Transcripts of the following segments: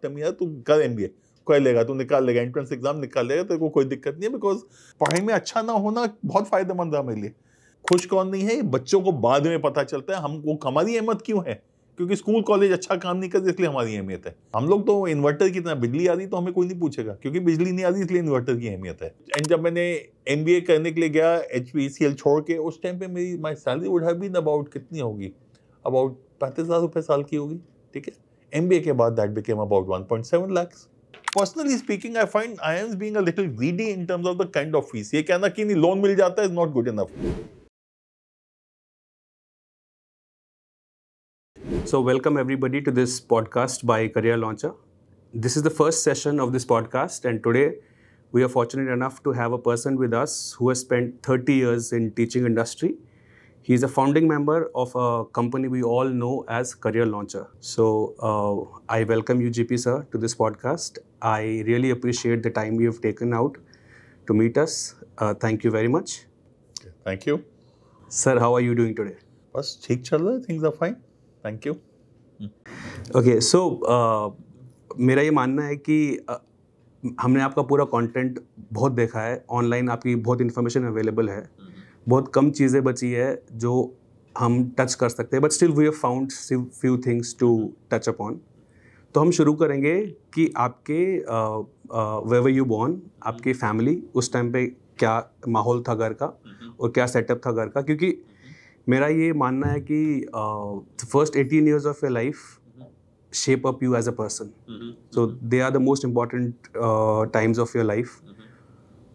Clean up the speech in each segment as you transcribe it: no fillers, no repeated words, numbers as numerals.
यार तू कर MBA, कर लेगा, तू निकाल लेगा, एंट्रेंस एग्जाम निकाल लेगा, तेरे को कोई दिक्कत नहीं है, बिकॉज पढ़ाई में अच्छा ना होना बहुत फायदेमंद है मेरे लिए। खुश कौन नहीं है, बच्चों को बाद में पता चलता है हमको हमारी अहमियत क्यों है, क्योंकि स्कूल कॉलेज अच्छा काम नहीं करते इसलिए हमारी अहमियत है। हम लोग तो इन्वर्टर की तरह, बिजली आ रही तो हमें कोई नहीं पूछेगा, क्योंकि बिजली नहीं आ रही इसलिए इन्वर्टर की अहमियत है। एंड जब मैंने MBA करने के लिए गया HPCL छोड़ के, उस टाइम पे मेरी my salary would have been about, कितनी होगी, अबाउट 35,000 रुपये साल की होगी, ठीक है। MBA के बाद that became about 1.7 lakhs. Personally speaking, I find IIMs being a little greedy in terms of the kind of fees. ये कहना कि नहीं लोन मिल जाता है is not good enough. So welcome everybody to this podcast by Career Launcher. This is the first session of this podcast, and today we are fortunate enough to have a person with us who has spent 30 years in teaching industry. He is a founding member of a company we all know as Career Launcher. So I welcome you, GP sir, to this podcast. I really appreciate the time you have taken out to meet us. Thank you very much. Thank you. Sir, how are you doing today? बस ठीक चल रहा है, things are fine. Thank you. Okay, so मेरा ये मानना है कि हमने आपका पूरा कंटेंट बहुत देखा है, ऑनलाइन आपकी बहुत इन्फॉर्मेशन अवेलेबल है, बहुत कम चीज़ें बची है जो हम टच कर सकते हैं, but still we have found few things to touch upon. तो हम शुरू करेंगे कि आपके वेयर वर यू बोर्न, आपकी फैमिली उस टाइम पे क्या माहौल था घर का और क्या सेटअप था घर का, क्योंकि मेरा ये मानना है कि first 18 years of your life shape up you as a person. So they are the most important times of your life.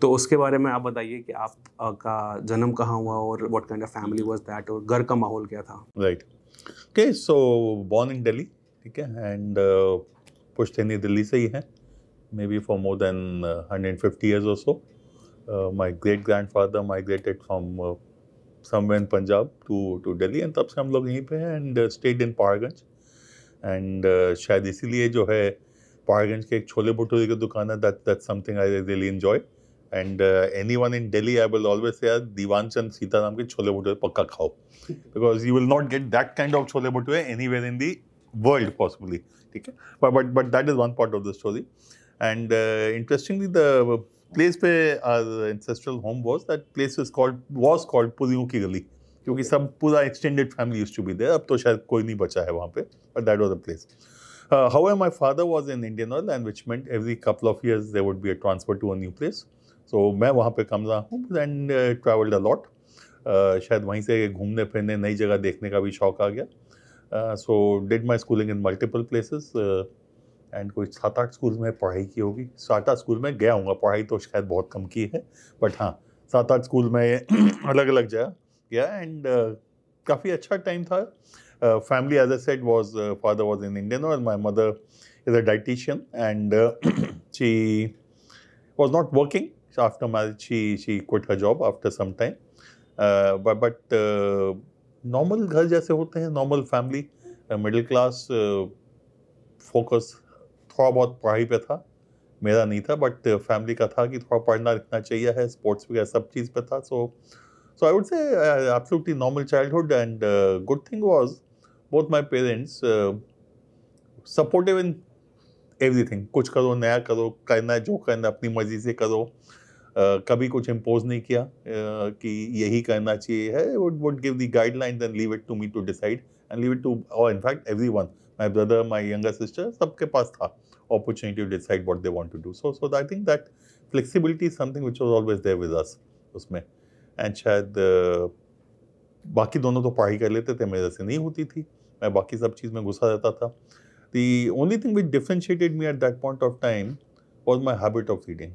तो उसके बारे में आप बताइए कि आपका जन्म कहाँ हुआ और what kind of family was that और घर का माहौल क्या था? Right. Okay, so born in Delhi, ठीक है, and पुश्तैनी दिल्ली से ही है, maybe for more than 150 years or so. My great grandfather migrated from somewhere in Punjab to Delhi, and तब से हम लोग यहीं पे हैं and stayed in Paharganj. And शायद इसीलिए जो है पहाड़गंज के एक छोले भटूरे की दुकान है, that's something I really enjoy. And anyone in Delhi I will always say Diwan Chand Sitaram के छोले भटूरे पक्का खाओ, because you will not get that kind of chole bhature anywhere in the world possibly, ठीक है। But that is one part of the story. And interestingly the place पे our ancestral home was, that place was called पुरियों की गली, क्योंकि सब पूरा extended family used to be there. अब तो शायद कोई नहीं बचा है वहाँ पे, but that was the place. However, my father was in Indian Oil, and which meant every couple of years there would be a transfer to a new place. So मैं वहाँ पे कम रहा हूँ and traveled a lot. शायद वहीं से घूमने फिरने, नई जगह देखने का भी शौक आ गया। So did my schooling in multiple places. And कोई 7-8 स्कूल में पढ़ाई की होगी, 7-8 स्कूल में गया हूँ, पढ़ाई तो शायद बहुत कम की है, बट हाँ 7-8 स्कूल में अलग अलग जगह गया। एंड काफ़ी अच्छा टाइम था। Family, as I said, father was in Indian Oil. My mother is a dietitian, and she was not working. So after marriage, she quit her job after some time. But normal घर जैसे होते हैं, normal family, middle class, focus थोड़ा बहुत पढ़ाई पे था, मेरा नहीं था, बट फैमिली का था कि थोड़ा पढ़ना लिखना चाहिए है, स्पोर्ट्स वगैरह सब चीज़ पे था। So I would say absolutely normal childhood, and good thing was both my parents supportive in everything. कुछ करो, नया करो, करना है जो करना अपनी मर्जी से करो। कभी कुछ इम्पोज नहीं किया कि यही करना चाहिए है। would give the guidelines and leave it to me to decide, and leave it to, or in fact everyone, my brother, my younger sister, सबके पास था opportunity to decide what they want to do. So I think that flexibility is something which was always there with us उसमें। And शायद बाकी दोनों तो पढ़ाई कर लेते थे, मेरे से नहीं होती थी, मैं बाकी सब चीज़ में घुसा रहता था। The only thing which differentiated me at that point of time was my habit of reading.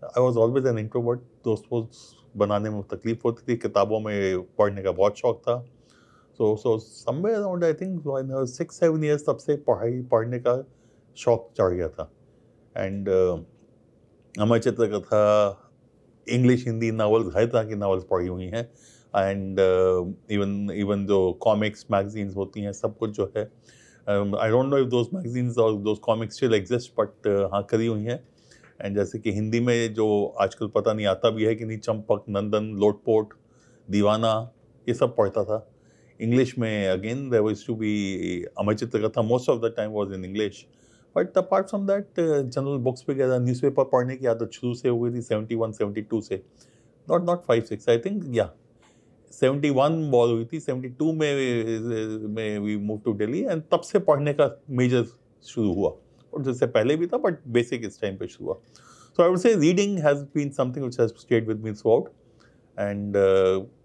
I was always an introvert, दोस्त बनाने में तकलीफ होती थी, किताबों में पढ़ने का बहुत शौक था। So somewhere around I think 6-7 years तब से पढ़ने का शौक चढ़ गया था। एंड अमर चित्र कथा, इंग्लिश, हिंदी नॉवेल्स, हर तरह की नॉवेल्स पढ़ी हुई हैं। एंड इवन जो कॉमिक्स मैगजीन्स होती हैं, सब कुछ जो है, I don't know if those magazines और those comics still exist, but हाँ करी हुई हैं। एंड जैसे कि हिंदी में जो आजकल पता नहीं आता भी है कि नहीं, चंपक, नंदन, लोटपोट, दीवाना, ये सब पढ़ता था। इंग्लिश में again there was to be Amar Chitra Katha, most of the time was in English, but apart from that general books वगैरह न्यूज़पेपर पढ़ने की आदत शुरू से हो गई थी 71-72 से, नॉट 5-6 आई थिंक, या 71 बॉल हुई थी, 72 में we move to Delhi, and तब से पढ़ने का मेजर शुरू हुआ, और जिससे पहले भी था बट बेसिक इस टाइम पे शुरू हुआ. So I would say reading has been something which has stayed with me throughout, and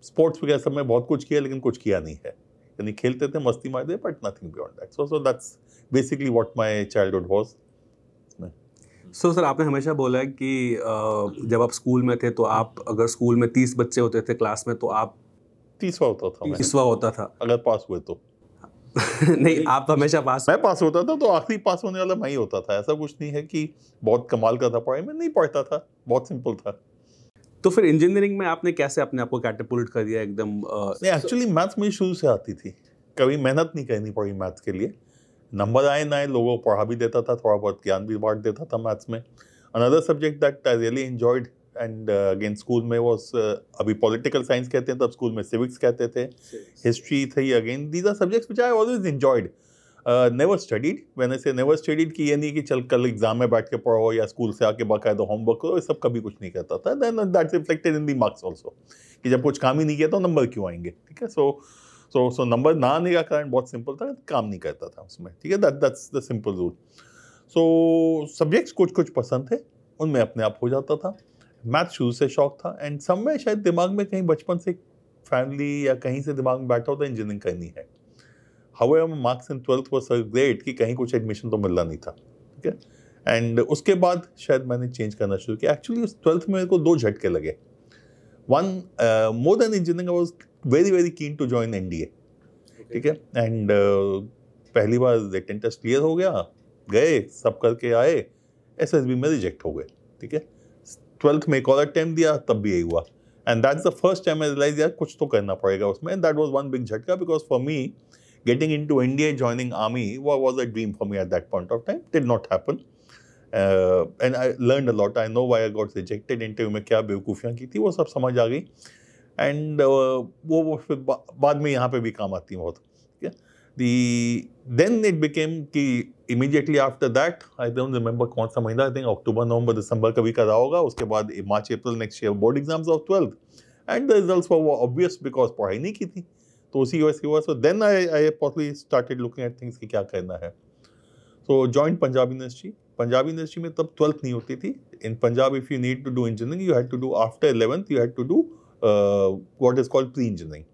sports वगैरह सब में बहुत कुछ किया लेकिन कुछ किया नहीं है, यानी खेलते थे, मस्ती मारते, but nothing beyond that. So that's basically what my childhood was. So sir, आपने हमेशा बोला है कि जब आप स्कूल में थे तो आप, अगर स्कूल में 30 बच्चे होते थे क्लास में, तो आप 30वां होता था मैं, 30वां होता था. अगर पास हुए तो. नहीं, आप हमेशा पास. मैं पास होता था तो आखिरी पास होने वाला मैं ही होता था. ऐसा कुछ नहीं है कि बहुत कमाल का था पढ़ाई में, नहीं पढ़ता था, बहुत सिंपल था. तो फिर इंजीनियरिंग में आपने कैसे अपने आप को कैटेपुल्ट कर दिया एकदम? नहीं, एक्चुअली मैथ्स मुझे शुरू से आती थी, कभी मेहनत नहीं करनी पड़ी मैथ्स के लिए. नंबर आए ना आए, लोगों को पढ़ा भी देता था, थोड़ा बहुत ज्ञान भी बांट देता था मैथ्स में. Another subject that I really enjoyed and again school में वाज, अभी पॉलिटिकल साइंस कहते हैं, तब स्कूल में सिविक्स कहते थे, हिस्ट्री थी. Again these are subjects which I always enjoyed. Never studied, मैंने से नेवर स्टडीड कि ये नहीं कि चल कल एग्जाम में बैठ के पढ़ो या स्कूल से आके बाकायदा होमवर्क करो, ये सब कभी कुछ नहीं करता था. Then that's reflected in the marks also, कि जब कुछ काम ही नहीं किया तो नंबर क्यों आएंगे. ठीक है, सो नंबर ना आने का कारण बहुत सिंपल था, काम नहीं करता था उसमें. ठीक है, that's the simple rule. So subjects कुछ कुछ पसंद थे, उनमें अपने आप हो जाता था. मैथ शुरू से शौक था, एंड समय शायद दिमाग में कहीं बचपन से फैमिली या कहीं से दिमाग में बैठा होता इंजीनियरिंग करनी है. However, marks in 12th was so great कि कहीं कुछ एडमिशन तो मिलना नहीं था. ठीक है, एंड उसके बाद शायद मैंने चेंज करना शुरू किया. एक्चुअली उस 12th में मेरे को 2 झटके लगे. One, more than engineering I was very very keen to join NDA. ठीक है, एंड पहली बार रिटन टेस्ट क्लियर हो गया, गए सब करके आए, एसएसबी में रिजेक्ट हो गए. ठीक है, 12th में एक और अटेम्प्ट दिया, तब भी यही हुआ. And that's the first time I realize यार कुछ तो करना पड़ेगा उसमें. And that was one big झटका, because for me getting into NDA, joining army was a dream for me at that point of time. Did not happen, and I learned a lot. I know why I got rejected. Interview में क्या बेवकूफ़ियाँ की थी वो सब समझ आ गई. And वो फिर बाद में यहाँ पे भी काम आती है बहुत. ठीक है, then it became कि immediately after that, I don't remember कौन सा महीना, I think October, November, December कभी करा होगा. उसके बाद March, April next year board exams of 12th, and the results were obvious because पढ़ाई नहीं की थी, तो उसी वजह से हुआ. So then I possibly started looking at things कि क्या करना है. So joined Punjab University. Punjab University में तब 12th नहीं होती थी. In Punjab if you need to do engineering, you had to do after 11th, you had to do what is called pre engineering.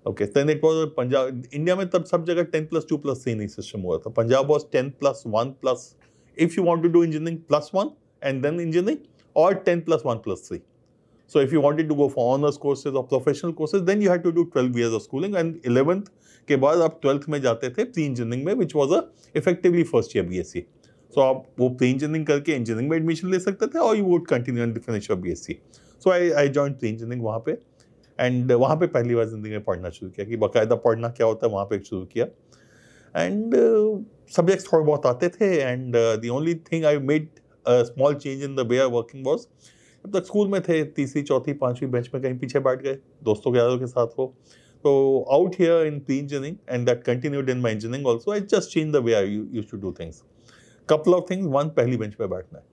Okay, then it was Punjab. India में तब सब जगह 10+2+3 नहीं सिस्टम हुआ था. Punjab was 10+1+, if you want to do engineering +1 and then engineering, और 10+1+3. So if you wanted to go for honors courses or professional courses, then you had to do 12 years of schooling, and 11th के बाद आप 12th में जाते थे pre engineering में, which was a effectively first year BSc. So आप वो pre engineering करके इंजीनियरिंग में एडमिशन ले सकते थे, और you would continue and finish your BSc. So I joined pre engineering वहाँ पे, एंड वहाँ पे पहली बार जिंदगी में पढ़ना शुरू किया कि बाकायदा पढ़ना क्या होता है, वहाँ पे शुरू किया. एंड सब्जेक्ट्स थोड़े बहुत आते थे, and the only thing I made a small change in the way of working was, जब तक स्कूल में थे 3री, 4थी, 5वीं बेंच में कहीं पीछे बैठ गए दोस्तों के यारों के साथ हो. तो out here in pre engineering, and that continued in my engineering also, I just change the way I used to do things. Couple of things. One, पहली बेंच पे बैठना है.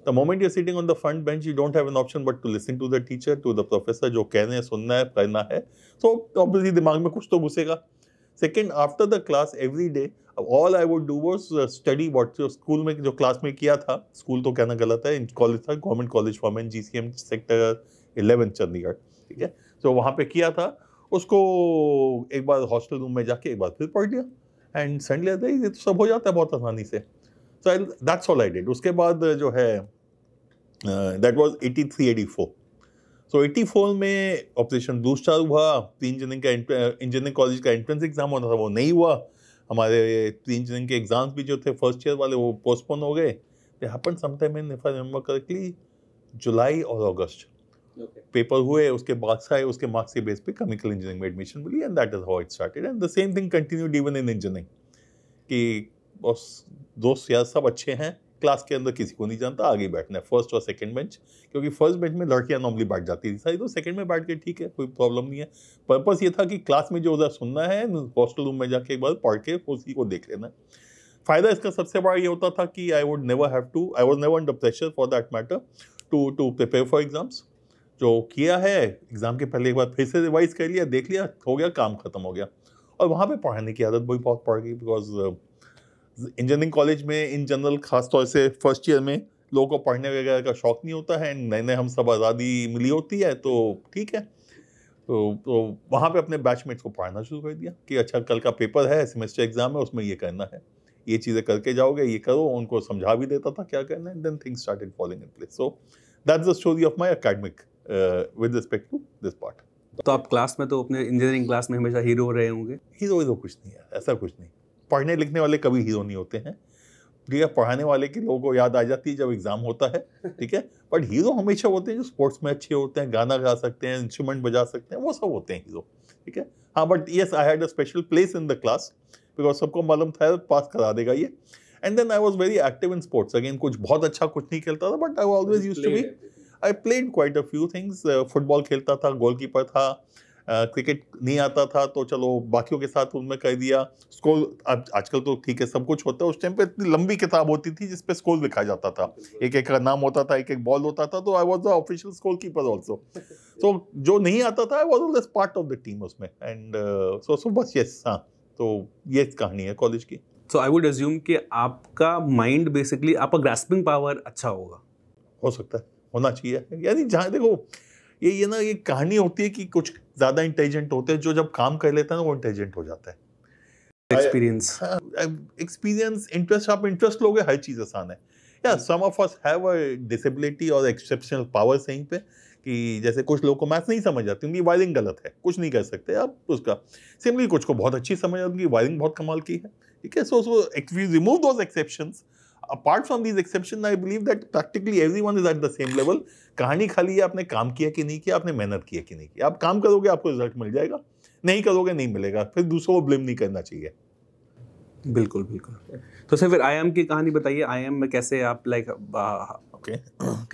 The moment you are sitting on the front bench, you don't have an option but to listen to the teacher, to the professor. जो कह रहे हैं सुनना है, करना है. तो ऑब्वियसली दिमाग में कुछ तो घुसेगा. Second, after the class every day all I would do was study what जो स्कूल में जो क्लास में किया था. स्कूल तो कहना गलत है, कॉलेज था, government college for main, GCM sector 11 Chandigarh. ठीक है, तो वहाँ पे किया था. उसको एक बार हॉस्टल रूम में जाके एक बार फिर पढ़ लिया, एंड सडनली ये तो सब हो जाता है बहुत आसानी से. So that's all I did. उसके बाद जो है दैट वाज 83-84. सो 84 में ऑपरेशन ब्लू स्टार हुआ. प्री इंजीनियरिंग कॉलेज का एंट्रेंस एग्जाम होना था, वो नहीं हुआ. हमारे प्री इंजीनियरिंग के एग्जाम्स भी जो थे फर्स्ट ईयर वाले, वो पोस्टपोन हो गए. They happened sometime in, if I remember correctly, जुलाई और अगस्त. पेपर हुए, उसके मार्क्स आए, उसके मार्क्स के बेस पे केमिकल इंजीनियरिंग में एडमिशन मिली, and that is how it started. And the same thing continued even in engineering, कि बस दोस्त यार सब अच्छे हैं, क्लास के अंदर किसी को नहीं जानता, आगे बैठना है फर्स्ट और सेकंड बेंच, क्योंकि फर्स्ट बेंच में लड़कियां नॉर्मली बैठ जाती थी सारी, तो सेकंड में बैठ के ठीक है, कोई प्रॉब्लम नहीं है. पर्पस ये था कि क्लास में जो उधर सुनना है, हॉस्टल रूम में जाके एक बार पढ़ के उसी को देख लेना. फ़ायदा इसका सबसे बड़ा ये होता था कि I was never under pressure for that matter to prepare for exams. जो किया है एग्ज़ाम के पहले एक बार फिर से रिवाइज कर लिया, देख लिया, हो गया, काम खत्म हो गया। और वहाँ पे पढ़ाने की आदत भी बहुत पड़ गई, बिकॉज इंजीनियरिंग कॉलेज में इन जनरल खास तौर से फर्स्ट ईयर में लोगों को पढ़ने वगैरह का शौक नहीं होता है, नए नए हम सब आज़ादी मिली होती है, तो ठीक है। तो वहाँ पे अपने बैचमेट्स को पढ़ाना शुरू कर दिया कि अच्छा कल का पेपर है, सेमेस्टर एग्जाम है, उसमें ये करना है, ये चीज़ें करके जाओगे, ये करो। उनको समझा भी देता था क्या करना है, then things started falling in place. So that's the story of my academic with respect to this part. तो आप क्लास में तो अपने इंजीनियरिंग क्लास में हमेशा हीरो रहे होंगे? हीरो कुछ नहीं है, ऐसा कुछ नहीं। पढ़ने लिखने वाले कभी हीरो नहीं होते हैं, ठीक है। पढ़ाने वाले की लोगों को याद आ जाती है जब एग्जाम होता है, ठीक है। बट हीरो हमेशा होते हैं जो स्पोर्ट्स में अच्छे होते हैं, गाना गा सकते हैं, इंस्ट्रूमेंट बजा सकते हैं, वो सब होते हैं हीरो, ठीक है। हाँ, but yes I had a special place in the class because सबको मालूम था पास करा देगा ये। And then I was very active in sports again. कुछ बहुत अच्छा कुछ नहीं खेलता था, but I always used to be, I played quite a few things. Football खेलता था, गोलकीपर था, क्रिकेट नहीं आता था तो चलो बाकियों के साथ उनमें कर दिया। स्कूल आजकल तो ठीक है सब कुछ होता है, उस टाइम पे इतनी लंबी किताब होती थी जिसपे स्कोर लिखा जाता था, एक एक का नाम होता था, एक एक बॉल होता था। तो I was the official score keeper also. तो जो नहीं आता था I was always part of the team उसमें। एंड सो बस यस, हाँ, तो ये कहानी है कॉलेज की। सो आई वुड अज्यूम कि आपका माइंड बेसिकली, आपका ग्रास्पिंग पावर अच्छा होगा। हो सकता है, होना चाहिए। यानी जहाँ देखो ये ना, ये कहानी होती है कि कुछ ज़्यादा इंटेलिजेंट होते हैं, जो जब काम कर लेता है ना वो इंटेलिजेंट हो जाता है। एक्सपीरियंस, इंटरेस्ट, आप इंटरेस्ट लोगे हर चीज़ आसान है। या some of us have a disability और एक्सेप्शनल पावर सहीं पे, कि जैसे कुछ लोगों को मैथ्स नहीं समझ आती, उनकी वायरिंग गलत है, कुछ नहीं कर सकते आप उसका। सिमिलरली कुछ को बहुत अच्छी समझ आती, उनकी वायरिंग बहुत कमाल की है, ठीक है। So if you remove those exceptions, apart from these exceptions, I believe that practically everyone is at the same level. कहानी खाली है आपने काम किया कि नहीं किया, आपने मेहनत किया कि नहीं किया। आप काम करोगे आपको रिजल्ट मिल जाएगा, नहीं करोगे नहीं मिलेगा, फिर दूसरों को ब्लेम नहीं करना चाहिए। बिल्कुल बिल्कुल। तो सर फिर आईएम की कहानी बताइए, आईएम में कैसे आप लाइक ओके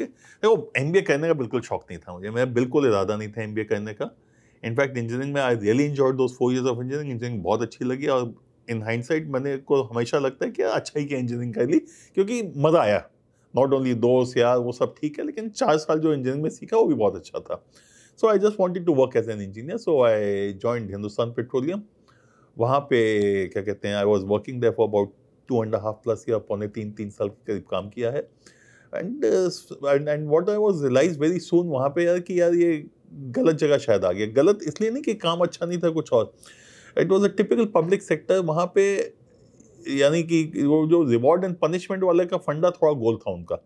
देखो, एमबीए करने का बिल्कुल शौक नहीं था मुझे, मेरा बिल्कुल इरादा नहीं था एमबीए करने का। इनफैक्ट इंजीनियरिंग में I really enjoyed those 4 years of engineering. Engineering बहुत अच्छी लगी और इन हाइंडसाइट मैंने को हमेशा लगता है कि अच्छा ही कि इंजीनियरिंग कर ली, क्योंकि मज़ा आया। नॉट ओनली दोस्त यार वो सब ठीक है, लेकिन 4 साल जो इंजीनियरिंग में सीखा वो भी बहुत अच्छा था। So I just wanted to work as an engineer, so I joined Hindustan Petroleum. वहाँ पे क्या कहते हैं, I was working there for about 2.5+ year, पौने 3 साल के करीब काम किया है। And what I was realise very soon वहाँ पे यार कि यार ये गलत जगह शायद आ गया। गलत इसलिए नहीं कि काम अच्छा नहीं था, कुछ और। It was a typical public sector वहाँ पे, यानी कि वो जो रिवॉर्ड एंड पनिशमेंट वाले का फंडा थोड़ा गोल था उनका।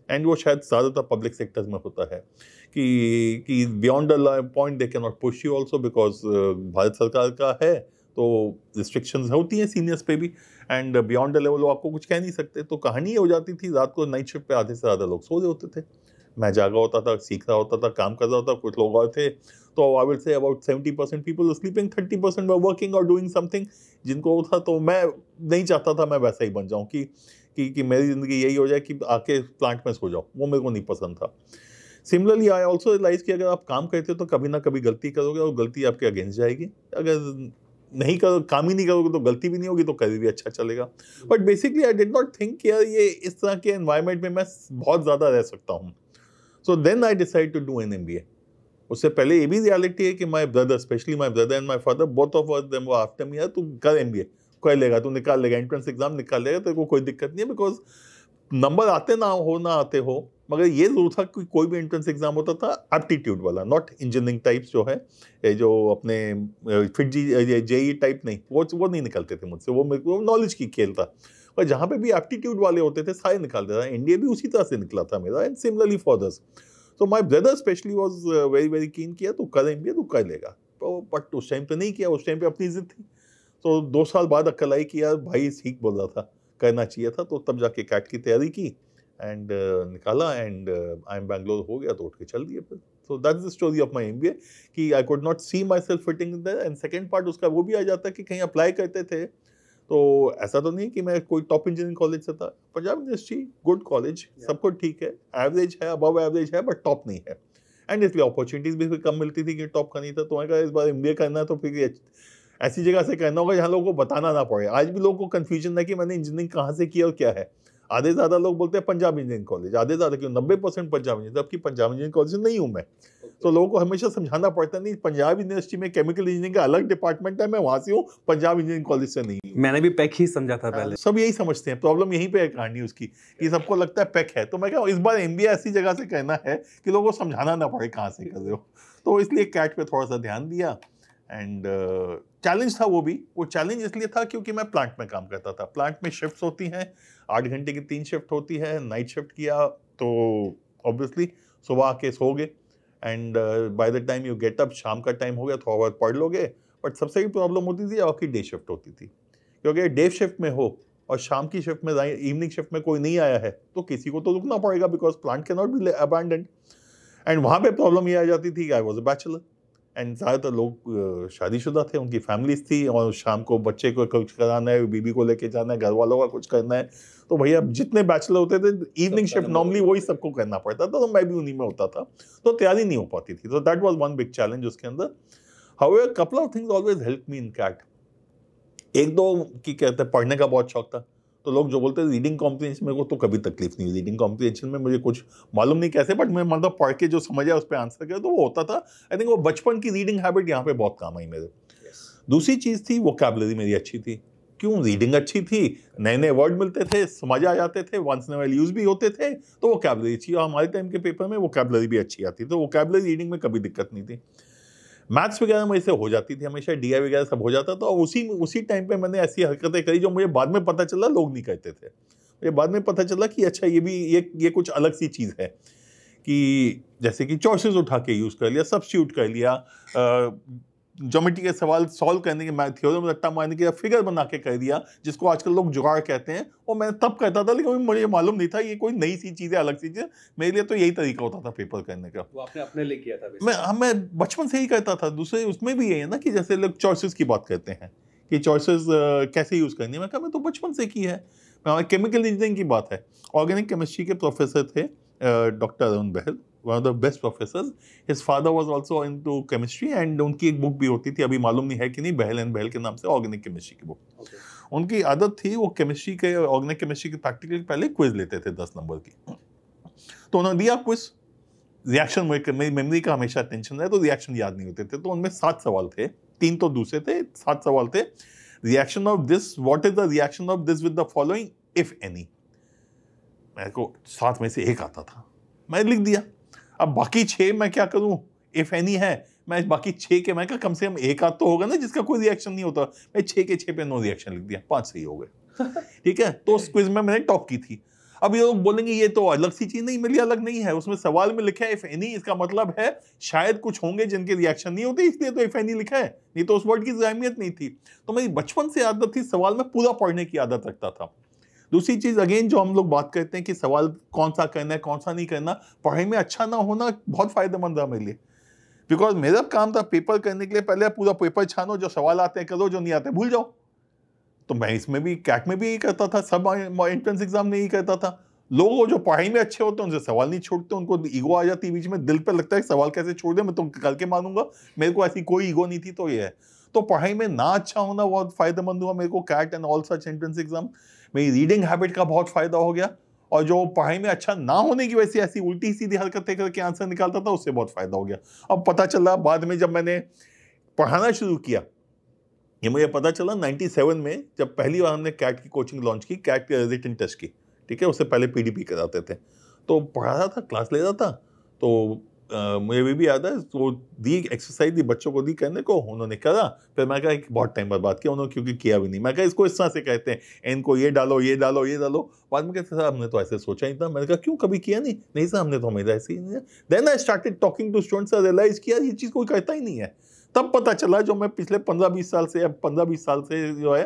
एंड वो शायद ज़्यादातर पब्लिक सेक्टर्स में होता है कि beyond the point they can not push you also, because Bharat सरकार का है तो रिस्ट्रिक्शंस होती हैं सीनियर्स पे भी, एंड बियॉन्ड द लेवल वो आपको कुछ कह नहीं सकते। तो कहानी ये हो जाती थी, रात को नाइट शिफ्ट पे आधे से ज़्यादा लोग सो रहे होते थे, मैं जागा होता था, सीख रहा होता था, काम कर रहा होता, कुछ लोग और थे। तो आई will say about 70% people sleeping, 30% were working और डूइंग समथिंग जिनको था। तो मैं नहीं चाहता था मैं वैसा ही बन जाऊँ कि मेरी ज़िंदगी यही हो जाए कि आके प्लांट में सो जाऊँ, वो मेरे को नहीं पसंद था। सिमिलरली आई ऑल्सो रियलाइज कि अगर आप काम करते हो तो कभी ना कभी गलती करोगे और गलती आपके अगेंस्ट जाएगी। अगर नहीं करो, काम ही नहीं करोगे तो गलती भी नहीं होगी, तो कभी भी अच्छा चलेगा। But basically I did not think यार ये इस तरह के एनवायरनमेंट में मैं बहुत ज़्यादा रह सकता हूँ। So then I decide to do an MBA। उससे पहले ये भी रियलिटी है कि my brother, specially my brother and my father, both of them were after me, यार तू कर MBA, कर लेगा, तू निकाल लेगा, एंट्रेंस एग्जाम निकाल लेगा, तेरे को कोई दिक्कत नहीं है। बिकॉज नंबर आते ना आते हो, मगर ये जरूर था कि कोई भी एंट्रेंस एग्जाम होता था एप्टीट्यूड वाला, नॉट इंजीनियरिंग टाइप्स जो है, जो अपने फिट JEE टाइप नहीं, वो नहीं निकलते थे मुझसे, वो नॉलेज की खेल था। और जहाँ पे भी एप्टीट्यूड वाले होते थे सारे निकालते था। इंडिया भी उसी तरह से निकला था मेरा, एंड सिमिलरली फॉर अदर्स। तो my brother specially was very very keen किया तो कर MBA तो कर लेगा, तो बट उस टाइम पे नहीं किया, उस टाइम पे अपनी जिद थी। तो 2 साल बाद अक्ल आई कि यार भाई ठीक बोल रहा था, करना चाहिए था। तो तब जाके कैट की तैयारी की एंड निकाला, एंड आई एम बैंगलोर हो गया तो उठ के चल दिए फिर। So that's the story of my MBA कि I could not see my self fitting in there. And second part उसका वो भी आ जाता है कि कहीं अप्लाई करते थे तो ऐसा तो नहीं कि मैं कोई टॉप इंजीनियरिंग कॉलेज से था। पंजाब यूनिवर्सिटी गुड कॉलेज, सब कुछ ठीक है, एवरेज है, अबव एवरेज है, बट टॉप नहीं है। एंड इसलिए अपॉर्चुनिटीज भी कम मिलती थी कि टॉप का नहीं था। तो मैं कहा इस बार MBA करना है तो फिर ऐसी जगह से करना होगा जहाँ लोगों को बताना ना पड़े। आज भी लोगों को कंफ्यूजन है कि मैंने इंजीनियरिंग कहाँ से किया और क्या है। आधे ज़्यादा लोग बोलते हैं पंजाब इंजीनियरिंग कॉलेज, आधे ज़्यादा क्यों 90% पंजाब इंजीनियरिंग, जबकि पंजाब इंजीनियरिंग कॉलेज से नहीं हूँ मैं। तो लोगों को हमेशा समझाना पड़ता नहीं, पंजाब यूनिवर्सिटी में केमिकल इंजीनियरिंग का अलग डिपार्टमेंट है, मैं वहाँ से हूँ, पंजाब इंजीनियरिंग कॉलेज से नहीं हूँ। मैंने भी पैक ही समझा था पहले। सब यही समझते हैं, प्रॉब्लम यहीं पे है कहानी उसकी कि सबको लगता है पैक है। तो मैं कहूँ इस बार एमबीए ऐसी जगह से कहना है कि लोगों को समझाना ना पड़े कहाँ से कर रहे हो। तो इसलिए कैट पे थोड़ा सा ध्यान दिया। एंड चैलेंज था वो चैलेंज इसलिए था क्योंकि मैं प्लांट में काम करता था। प्लांट में शिफ्ट्स होती हैं, 8 घंटे की 3 शिफ्ट होती है। नाइट शिफ्ट किया तो ऑब्वियसली सुबह आके सो गए, and by the time you get up शाम का टाइम हो गया, थोड़ा बहुत पढ़ लोगे। बट सबसे बड़ी प्रॉब्लम होती थी आपकी डे शिफ्ट होती थी, क्योंकि डे शिफ्ट में हो और शाम की शिफ्ट में इवनिंग शिफ्ट में कोई नहीं आया है तो किसी को तो रुकना पड़ेगा, because plant can not be abandoned. And वहाँ पे प्रॉब्लम ये आ जाती थी कि I was a bachelor, and ज़्यादातर लोग शादीशुदा थे, उनकी फैमिलीज थी, और शाम को बच्चे को कुछ कराना है, बीबी को लेके जाना है, घर वालों का कुछ करना है। तो भैया जितने बैचलर होते थे इवनिंग शिफ्ट नॉर्मली वही सबको करना पड़ता था, तो मैं भी उन्हीं में होता था, तो तैयारी नहीं हो पाती थी। तो that was one big challenge उसके अंदर। However couple of things always help me in CAT. एक दो की कहते हैं पढ़ने का बहुत शौक था, तो लोग जो बोलते हैं रीडिंग कॉम्प्रिहेंशन, मेरे को तो कभी तकलीफ नहीं हुई रीडिंग कॉम्प्रिहेंशन में, मुझे कुछ मालूम नहीं कैसे, बट मैं मतलब पढ़ के जो समझ आया उस पर आंसर किया तो वो होता था। आई थिंक वो बचपन की रीडिंग हैबिट यहाँ पे बहुत काम आई मेरे। दूसरी चीज़ थी वोकैबुलरी मेरी अच्छी थी। क्यों? रीडिंग अच्छी थी, नए नए वर्ड मिलते थे, समझ आ जाते थे, once in a while use भी होते थे, तो वोकैबुलरी अच्छी। और हमारे टाइम के पेपर में वोकैबुलरी भी अच्छी आती, तो वोकैबुलरी रीडिंग में कभी दिक्कत नहीं थी। मैथ्स वगैरह मेरे से हो जाती थी हमेशा, डीआई वगैरह सब हो जाता था। और उसी टाइम पे मैंने ऐसी हरकतें करी जो मुझे बाद में पता चला लोग नहीं करते थे। मुझे बाद में पता चला कि अच्छा ये कुछ अलग सी चीज़ है, कि जैसे कि चॉइसेस उठा के यूज़ कर लिया, सब्स्टिट्यूट कर लिया, ज्योमेट्री के सवाल सॉल्व करने के, थ्योरम रट्टा मारने के, फिगर बना के कर दिया, जिसको आजकल लोग जुगाड़ कहते हैं। वो मैं तब करता था, लेकिन मुझे मालूम नहीं था ये कोई नई सी चीज़ है, अलग सी चीज़ है। मेरे लिए तो यही तरीका होता था पेपर करने का। वो आपने अपने लिए किया था? मैं बचपन से ही करता था। दूसरे उसमें भी यही है ना कि जैसे लोग चॉइसेस की बात करते हैं कि चॉइसेस कैसे यूज़ करनी है। मैं कहा मैं तो बचपन से की है। केमिकल इंजीनियरिंग की बात है, ऑर्गेनिक केमिस्ट्री के प्रोफेसर थे doctor Arun Bahl, one of the best professors. His father was also into chemistry, and उनकी एक बुक भी होती थी, अभी मालूम नहीं है कि नहीं, बहल एंड बहल के नाम से, ऑर्गेनिक केमिस्ट्री की बुक। उनकी आदत थी वो केमिस्ट्री के, ऑर्गेनिक केमिस्ट्री के प्रैक्टिकल पहले क्विज लेते थे 10 नंबर की। तो उन्होंने दिया क्विज, रिएक्शन मेरी मेमोरी का हमेशा टेंशन है, तो रिएक्शन याद नहीं होते थे। तो उनमें 7 सवाल थे, 3 तो दूसरे थे, 7 सवाल थे। Reaction of this, what is the reaction of this with the following if any. मेरे को 7 में से एक आता था, मैं लिख दिया। अब बाकी 6 मैं क्या करूं, इफ एनी है, मैं बाकी 6 के, मैं कम से कम एक आध तो होगा ना जिसका कोई रिएक्शन नहीं होता। मैं 6 के 6 पे नो रिएक्शन लिख दिया, 5 सही हो गए। ठीक है, तो उस क्विज में मैंने टॉप की थी। अब ये लोग बोलेंगे ये तो अलग सी चीज, नहीं, मेरे लिए अलग नहीं है। उसमें सवाल में लिखा है इफ एनी, इसका मतलब है शायद कुछ होंगे जिनके रिएक्शन नहीं होते, इसलिए तो इफ एनी लिखा है, नहीं तो उस वर्ड की अहमियत नहीं थी। तो मेरी बचपन से आदत थी, सवाल में पूरा पढ़ने की आदत रखता था। दूसरी चीज अगेन जो हम लोग बात करते हैं कि सवाल कौन सा करना है कौन सा नहीं करना, पढ़ाई में अच्छा ना होना बहुत फायदेमंद रहा मेरे लिए। बिकॉज मेरा काम था पेपर करने के लिए, पहले पूरा पेपर छानो, जो सवाल आते हैं करो, जो नहीं आते भूल जाओ। तो मैं इसमें भी, कैट में भी यही करता था, सब एंट्रेंस एग्जाम में यही करता था। लोग जो पढ़ाई में अच्छे होते हैं उनसे सवाल नहीं छोड़ते, उनको ईगो आ जाती है बीच में, दिल पे लगता है सवाल कैसे छोड़ दे, मैं तो करके मानूंगा। मेरे को ऐसी कोई ईगो नहीं थी। तो ये है, तो पढ़ाई में ना अच्छा होना बहुत फायदेमंद हुआ मेरे को, CAT and all such entrance exam. मेरी रीडिंग हैबिट का बहुत फायदा हो गया, और जो पढ़ाई में अच्छा ना होने की वजह से ऐसी उल्टी सीधी हरकतें करके आंसर निकालता था, उससे बहुत फायदा हो गया। अब पता चला बाद में जब मैंने पढ़ाना शुरू किया, ये मुझे पता चला 97 में, जब पहली बार हमने कैट की कोचिंग लॉन्च की, कैट के रिटन टेस्ट की। ठीक है, उससे पहले पीडीपी कराते थे, तो पढ़ा रहा था, क्लास ले रहा था। तो मुझे भी याद है, तो दी एक्सरसाइज दी बच्चों को, दी करने को, उन्होंने करा। फिर मैं कहा बहुत टाइम बाद बात किया उन्होंने, क्योंकि किया भी नहीं। मैं कहा इसको इस तरह से कहते हैं, इनको ये डालो ये डालो ये डालो। बाद में कहते सर हमने तो ऐसे सोचा ही था। मैंने कहा क्यों, कभी किया नहीं? नहीं सर हमने तो हमेशा ऐसे ही नहीं। Then I started talking to students, realise किया ये चीज़ कोई कहता ही नहीं है। तब पता चला, जो मैं पिछले 15-20 साल से, अब 15-20 साल से जो है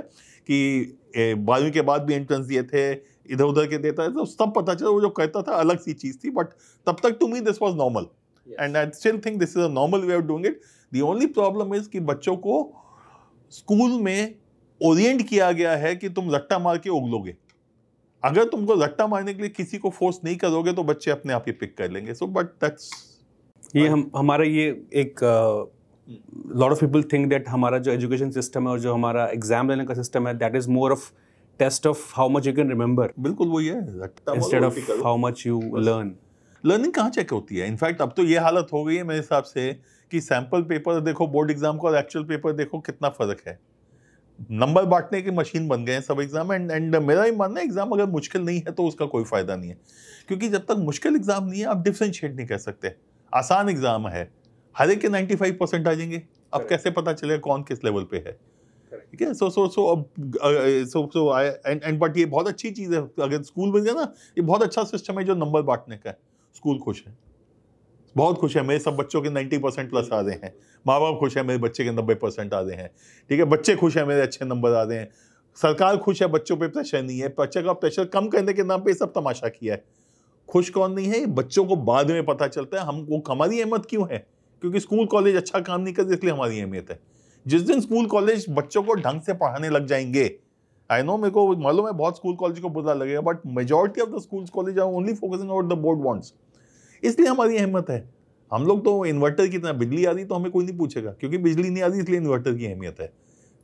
कि 12वीं के बाद भी एंट्रेंस दिए थे, इधर उधर के देता है, तो तब पता चला वो जो कहता था अलग सी चीज़ थी। बट तब तक to me this was normal, and I still think this is a normal way of doing it. The only problem is कि बच्चों को स्कूल में ओरिएंट किया गया है कि तुम रट्टा मार के उगलोगे। अगर तुमको रट्टा मारने के लिए किसी को फोर्स नहीं करोगे तो बच्चे अपने आप ही पिक कर लेंगे। सो बट दैट्स ये हमारा ये एक lot of people think that हमारा जो एजुकेशन सिस्टम है और जो हमारा एग्जाम लेने का सिस्टम है, that is more of test of how much you can remember बिल्कुल वही है, instead of how much you learn. Learning कहाँ चेक होती है? इनफैक्ट अब तो ये हालत हो गई है मेरे हिसाब से कि सैंपल पेपर देखो बोर्ड एग्जाम का और एक्चुअल पेपर देखो कितना फर्क है। नंबर बांटने की मशीन बन गए हैं सब एग्जाम। एंड मेरा ही मानना है एग्जाम अगर मुश्किल नहीं है तो उसका कोई फायदा नहीं है, क्योंकि जब तक मुश्किल एग्जाम नहीं है आप डिफरेंशिएट नहीं कर सकते। आसान एग्जाम है, हर एक के 95% आ जाएंगे, अब कैसे पता चलेगा कौन किस लेवल पे है? ठीक है। सो एंड बट ये बहुत अच्छी चीज़ है अगर स्कूल बन गया ना, ये बहुत अच्छा सिस्टम है जो नंबर बांटने का है। स्कूल खुश है, बहुत खुश है, मेरे सब बच्चों के 90% प्लस आ रहे हैं, माँ बाप खुश है मेरे बच्चे के 90% आ रहे हैं, ठीक है, बच्चे खुश है मेरे अच्छे नंबर आ रहे हैं, सरकार खुश है, बच्चों पे प्रेशर नहीं है। बच्चे का प्रेशर कम करने के नाम पे सब तमाशा किया है। खुश कौन नहीं है? बच्चों को बाद में पता चलता है हमको हमारी अहमियत क्यों है, क्योंकि स्कूल कॉलेज अच्छा काम नहीं करते इसलिए हमारी अहमियत है। जिस दिन स्कूल कॉलेज बच्चों को ढंग से पढ़ाने लग जाएंगे, आई नो मेरे को मालूम है बहुत स्कूल कॉलेज को बुरा लगेगा, but majority of the school college are only focusing on the board wants, इसलिए हमारी अहमियत है। हम लोग तो इन्वर्टर की तरह, बिजली आ रही तो हमें कोई नहीं पूछेगा, क्योंकि बिजली नहीं आ रही इसलिए इन्वर्टर की अहमियत है।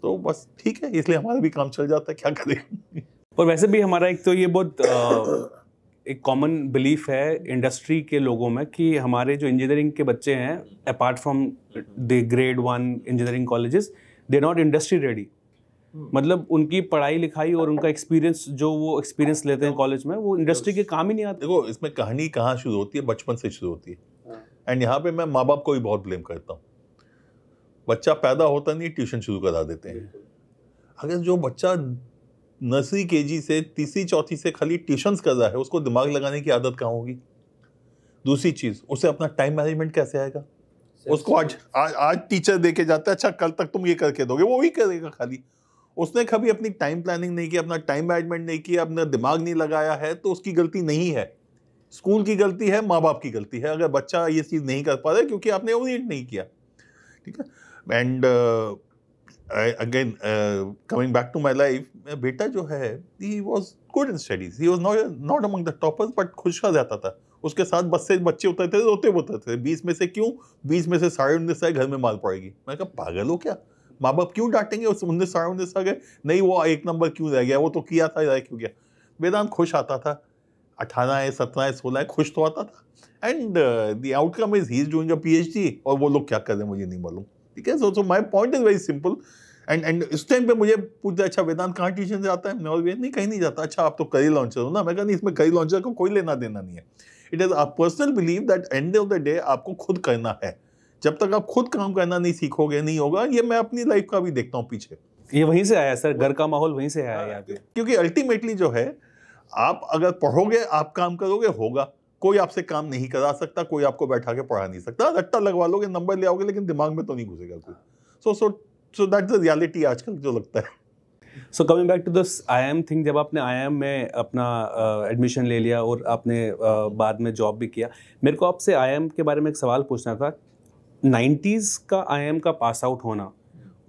तो बस ठीक है, इसलिए हमारा भी काम चल जाता है, क्या करें। और वैसे भी हमारा एक तो ये बहुत एक कॉमन बिलीफ है इंडस्ट्री के लोगों में कि हमारे जो इंजीनियरिंग के बच्चे हैं, apart from the grade 1 engineering colleges, they not industry ready. मतलब उनकी पढ़ाई लिखाई और उनका एक्सपीरियंस जो वो एक्सपीरियंस लेते हैं कॉलेज में, वो इंडस्ट्री के काम ही नहीं आते। देखो इसमें कहानी कहाँ शुरू होती है? बचपन से शुरू होती है। एंड यहाँ पे मैं माँ बाप को भी बहुत ब्लेम करता हूँ। बच्चा पैदा होता नहीं, ट्यूशन शुरू करा देते हैं। अगर जो बच्चा नर्सरी केजी से तीसरी चौथी से खाली ट्यूशन्स कर रहा है, उसको दिमाग लगाने की आदत कहाँ होगी? दूसरी चीज, उसे अपना टाइम मैनेजमेंट कैसे आएगा? उसको आज टीचर दे के जाता है, अच्छा कल तक तुम ये करके दोगे, वो ही करेगा खाली। उसने कभी अपनी टाइम प्लानिंग नहीं की, अपना टाइम मैनेजमेंट नहीं किया, अपना दिमाग नहीं लगाया है, तो उसकी गलती नहीं है, स्कूल की गलती है, माँ बाप की गलती है अगर बच्चा ये चीज़ नहीं कर पा रहा है, क्योंकि आपने ओरिएंट नहीं किया। ठीक है। And again coming back to my life, बेटा जो है he was good in studies, he was not among the toppers, but खुश रहता था। उसके साथ बस से बच्चे उतरते थे, रोते थे, 20 में से क्यों, 20 में से 19.5 आए, घर में मार पड़ेगी। मैं कहा पागल हो क्या? माँ बाप क्यों डांटेंगे? 19 19 आ गए, नहीं वो 1 नंबर क्यों रह गया, वो तो किया था, रह क्यों गया? वेदांत खुश आता था, 18 है, 17 है, 16 है, खुश तो आता था। And the outcome is he is doing a PhD, और वो लोग क्या कर रहे हैं मुझे नहीं मालूम। ठीक है। So my point is very simple. And इस टाइम पे मुझे पूछते अच्छा वेदांत कहाँ ट्यूशन से आता है, मैं नहीं कहीं नहीं जाता। अच्छा आप तो करियर लॉन्चर हो ना? मैं कहा नहीं, इसमें करियर लॉन्चर को कोई लेना देना नहीं है। It is a personal believe that end of the day आपको खुद करना है। जब तक आप खुद काम करना नहीं सीखोगे नहीं होगा। ये मैं अपनी लाइफ का भी देखता हूँ पीछे, ये वहीं से आया सर, घर का माहौल वहीं से आया है यहाँ पे। क्योंकि अल्टीमेटली जो है, आप अगर पढ़ोगे, आप काम करोगे, होगा। कोई आपसे काम नहीं करा सकता, कोई आपको बैठा के पढ़ा नहीं सकता। रट्टा लगवा लोगे, नंबर ले आओगे, लेकिन दिमाग में तो नहीं घुसेगा कोई। सो दैट्स द रियलिटी आजकल जो लगता है। So coming back to this IIM thing, जब आपने IIM में अपना एडमिशन ले लिया और आपने बाद में जॉब भी किया, मेरे को आपसे IIM के बारे में एक सवाल पूछना था। 90s का IIM का पास आउट होना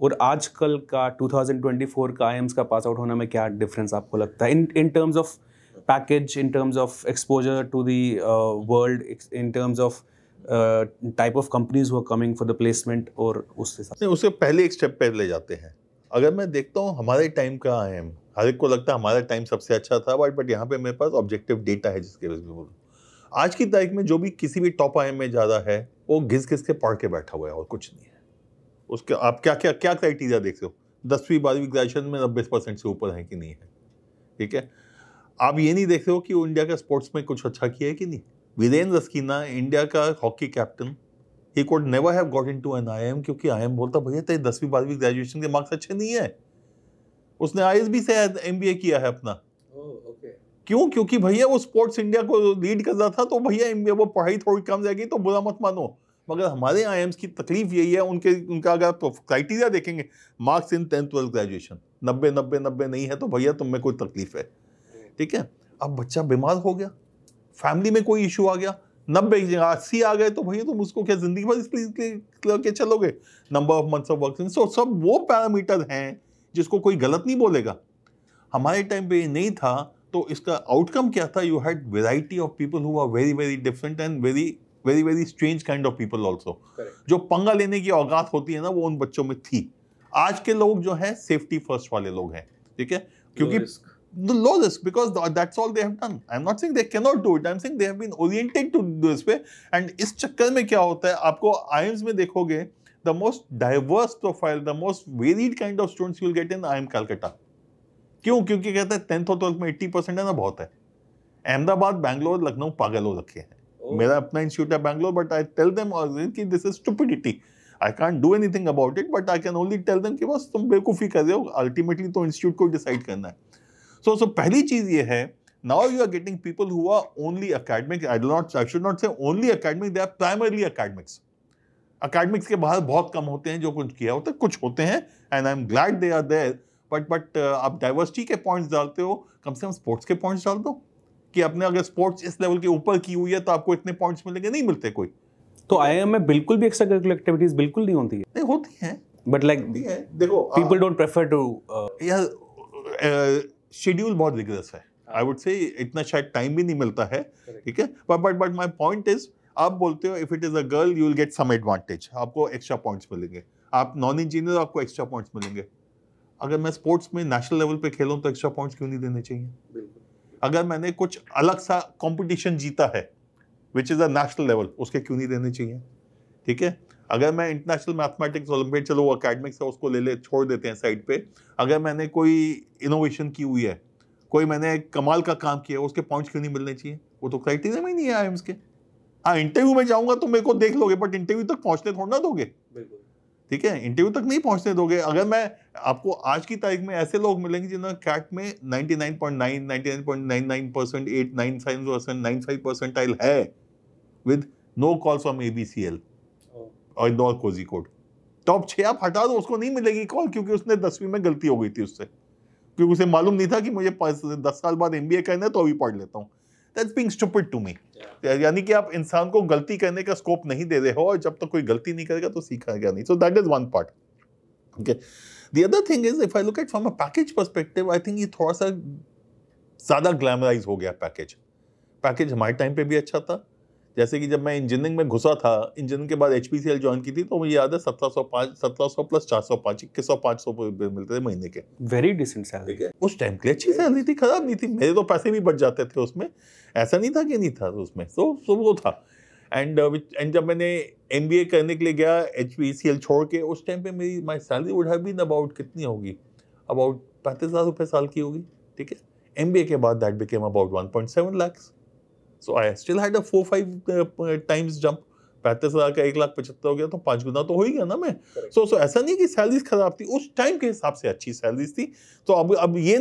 और आजकल का 2024 का IIMs का पास आउट होना में क्या डिफरेंस आपको लगता है in terms of package, in terms of exposure to the world, in terms of type of companies who are coming for the placement? और उससे पहले एक स्टेप पहले ले जाते हैं। अगर मैं देखता हूँ हमारे टाइम का IIM, हर एक को लगता है हमारा टाइम सबसे अच्छा था, बट यहाँ पे मेरे पास ऑब्जेक्टिव डेटा है जिसके वजह से बोलूँ। आज की तारीख में जो भी किसी भी टॉप IIM में ज़्यादा है, वो घिस के पढ़ के बैठा हुआ है और कुछ नहीं है। उसके आप क्या क्राइटेरिया देखते हो? 10वीं 12वीं ग्रेजुएशन में 90% से ऊपर है कि नहीं है। ठीक है। आप ये नहीं देखते हो कि वो इंडिया का स्पोर्ट्स में कुछ अच्छा किया है कि नहीं। वीरेंद्र रस्कीना, इंडिया का hockey captain, he could never have got into an IIM, क्योंकि IIM बोलता भैया तेरे 10वीं 12वीं ग्रेजुएशन के मार्क्स अच्छे नहीं है। उसने ISB से MBA किया है अपना। क्यों? क्योंकि भैया वो स्पोर्ट्स इंडिया को लीड कर रहा था, तो भैया MBA, वो पढ़ाई थोड़ी कम जाएगी तो बुरा मत मानो। मगर हमारे IIMs की तकलीफ यही है, उनका अगर क्राइटेरिया देखेंगे, marks in 10th 12th graduation 90 नहीं है तो भैया तुम में कोई तकलीफ है। ठीक है। अब बच्चा बीमार हो गया, फैमिली में कोई इशू आ गया, 90 80 आ गए, तो भैया तुम उसको क्या जिंदगी भर इसलिए करके चलोगे? Number of months of work, so सब वो पैरामीटर हैं जिसको कोई गलत नहीं बोलेगा। हमारे टाइम पे ये नहीं था, तो इसका आउटकम क्या था? You had variety of people who are very very different and very very very strange kind of people also. जो पंगा लेने की औकात होती है ना, वो उन बच्चों में थी। आज के लोग जो हैं सेफ्टी फर्स्ट वाले लोग हैं, ठीक है, क्योंकि the low risk, because that's all they have done. I'm not saying they cannot do it. I'm saying they have been oriented to this way. And इस चक्कर में क्या होता है, आपको IIMs में देखोगे, the most diverse profile, the most varied kind of students you'll get in IIM Calcutta. क्यों? क्योंकि कहते हैं 10th और 12th में 80% है ना, बहुत है। अहमदाबाद, बैंगलोर, लखनऊ पागल हो रखे हैं। मेरा अपना इंस्टीट्यूट है Bangalore, but I tell them कि this is stupidity. I can't do anything about it, but I can only tell them कि बस तुम बेवकूफ़ी कर रहे हो, अल्टीमेटली तो इंस्टीट्यूट को डिसाइड करना है। So पहली चीज ये है, now you are getting people who are only academic. I should not say only academic, they are primarily academics. Academics के बाहर बहुत कम होते हैं जो कुछ किया होता है, कुछ होते हैं, and I'm glad they are there. But आप डाइवर्सिटी के पॉइंट्स डालते हो, कम से कम स्पोर्ट्स के पॉइंट्स डाल दो कि आपने अगर स्पोर्ट्स इस लेवल के ऊपर की हुई है तो आपको इतने पॉइंट्स मिलेंगे, नहीं मिलते कोई। तो IIM में बिल्कुल भी एक्स्ट्रा करिकुलर एक्टिविटीज बिल्कुल नहीं होती है? नहीं होती हैं, बट लाइक देखो पीपल डोंट प्रेफर टू यार शेड्यूल बहुत रिगरस है। आई वुड से इतना शायद टाइम भी नहीं मिलता है, ठीक है, बट माय पॉइंट इज, आप बोलते हो if it is a girl you will get some advantage, आपको एक्स्ट्रा पॉइंट्स मिलेंगे। आप नॉन इंजीनियर, आपको एक्स्ट्रा पॉइंट्स मिलेंगे। अगर मैं स्पोर्ट्स में नेशनल लेवल पे खेलूं तो एक्स्ट्रा पॉइंट्स क्यों नहीं देने चाहिए? अगर मैंने कुछ अलग सा कंपटीशन जीता है which is a national level, उसके क्यों नहीं देने चाहिए? ठीक है, अगर मैं इंटरनेशनल मैथमेटिक्स ओलंपियाड, चलो वो एकेडमिक्स है उसको ले छोड़ देते हैं साइड पे, अगर मैंने कोई इनोवेशन की हुई है, कोई मैंने कमाल का काम किया, उसके पॉइंट्स क्यों नहीं मिलने चाहिए? वो तो क्राइटेरिया में ही नहीं है आईएम्स के। हाँ, इंटरव्यू में जाऊंगा तो मेरे को देख लोगे, बट इंटरव्यू तक पहुंचने थोड़ा ना दोगे, ठीक है, इंटरव्यू तक नहीं पहुंचने दोगे। अगर मैं आपको आज की तारीख में ऐसे लोग मिलेंगे जिन्होंने कैट में 99.9, 99.99%, 8, 95 परसेंटाइल है with no call from ABCL और इंदौर कोझिकोड, टॉप 6 आप हटा दो, उसको नहीं मिलेगी कॉल, क्योंकि उसने 10वीं में गलती हो गई थी उससे, क्योंकि उसे मालूम नहीं था कि मुझे 10 साल बाद MBA करना है तो अभी पढ़ लेता हूँ। That's being stupid to me. यानी कि आप इंसान को गलती करने का स्कोप नहीं दे रहे हो, और जब तक कोई गलती नहीं करेगा तो सीखेगा नहीं। So that is one part. Okay. The other thing is, if I look at from a package perspective, I think ये थोड़ा सा ज़्यादा ग्लैमराइज हो गया पैकेज हमारे टाइम पे भी अच्छा था। जैसे कि जब मैं इंजीनियरिंग में घुसा था, इंजीनियरिंग के बाद HPCL ज्वाइन की थी, तो मुझे याद है 1700 प्लस 405, 2100-500 मिलते थे महीने के। वेरी डिसेंट सैलरी उस टाइम के लिए अच्छी सैलरी थी, खराब नहीं थी। मेरे तो पैसे भी बच जाते थे उसमें, ऐसा नहीं था कि नहीं था उसमें, तो वो था। एंड जब मैंने MBA करने के लिए गया HPCL छोड़ के, उस टाइम पे मेरी my salary would have been about, कितनी होगी, अबाउट 35,000 रुपये साल की होगी, ठीक है। MBA के बाद that became about 1.7 lakhs. So I still had a 4-5 times jump. 35,000 का 1,75,000 हो गया तो 5 गुना तो हो ही गया ना मैं। So ऐसा नहीं कि सैलरीज खराब थी, उस टाइम के हिसाब से अच्छी सैलरीज थी। तो अब ये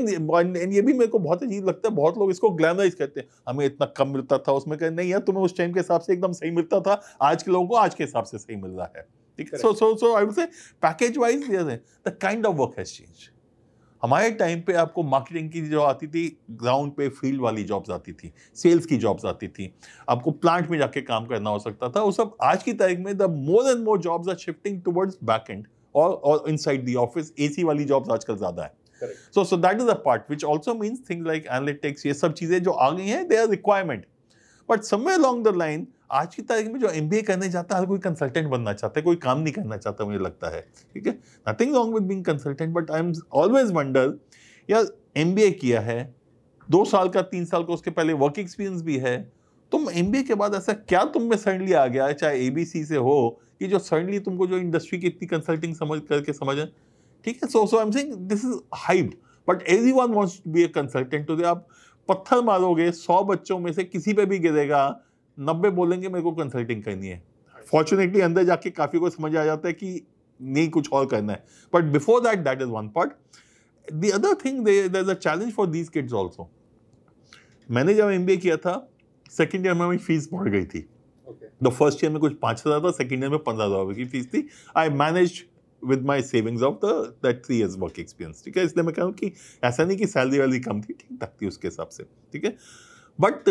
भी मेरे को बहुत अजीब लगता है, बहुत लोग इसको ग्लैमराइज करते हैं, हमें इतना कम मिलता था उसमें, कह नहीं यार तुम्हें उस टाइम के हिसाब से एकदम सही मिलता था, आज के लोगों को आज के हिसाब से सही मिल रहा है, ठीक है। So I would say package wise the kind of work has changed. हमारे टाइम पे आपको मार्केटिंग की जो आती थी, ग्राउंड पे फील्ड वाली जॉब्स आती थी, सेल्स की जॉब्स आती थी, आपको प्लांट में जाके काम करना हो सकता था, वो सब आज की तारीख में the more and more jobs are shifting towards back end और इनसाइड द ऑफिस। AC वाली जॉब्स आजकल ज्यादा है। So that is a part which also means things like analytics, ये सब चीजें जो आ गई हैं, they are requirement. But somewhere along the line आज की तारीख में जो MBA करने जाता है, हर कोई कंसल्टेंट बनना चाहता है, कोई काम नहीं करना चाहता, मुझे लगता है, ठीक है। Nothing wrong with being consultant, but I am always wonder, यार MBA किया है 2 साल का, 3 साल का, उसके पहले वर्क एक्सपीरियंस भी है, तुम MBA के बाद ऐसा क्या तुम में सडनली आ गया है, चाहे ABC से हो, कि जो सडनली तुमको जो इंडस्ट्री की इतनी कंसल्टिंग समझ है, ठीक है। So I am saying this is hype, but everyone wants to be a consultant today. आप पत्थर मारोगे, 100 बच्चों में से किसी पे भी गिरेगा, 90 बोलेंगे मेरे को कंसल्टिंग करनी है। फॉर्चुनेटली अंदर जाके काफी को समझ आ जाता है कि नहीं, कुछ और करना है, but before that is one part. The other thing, there's a challenge for these kids also. मैंने जब MBA किया था, सेकेंड ईयर में मेरी फीस बढ़ गई थी। तो फर्स्ट ईयर में कुछ 5,000 था, सेकेंड ईयर में 15,000 रुपये की फीस थी। I manage with my savings of that 3 years work experience, ठीक है। इसलिए मैं कह रहा हूँ कि ऐसा नहीं कि सैलरी वाली कम थी, ठीक ठाक थी उसके हिसाब से, ठीक है। बट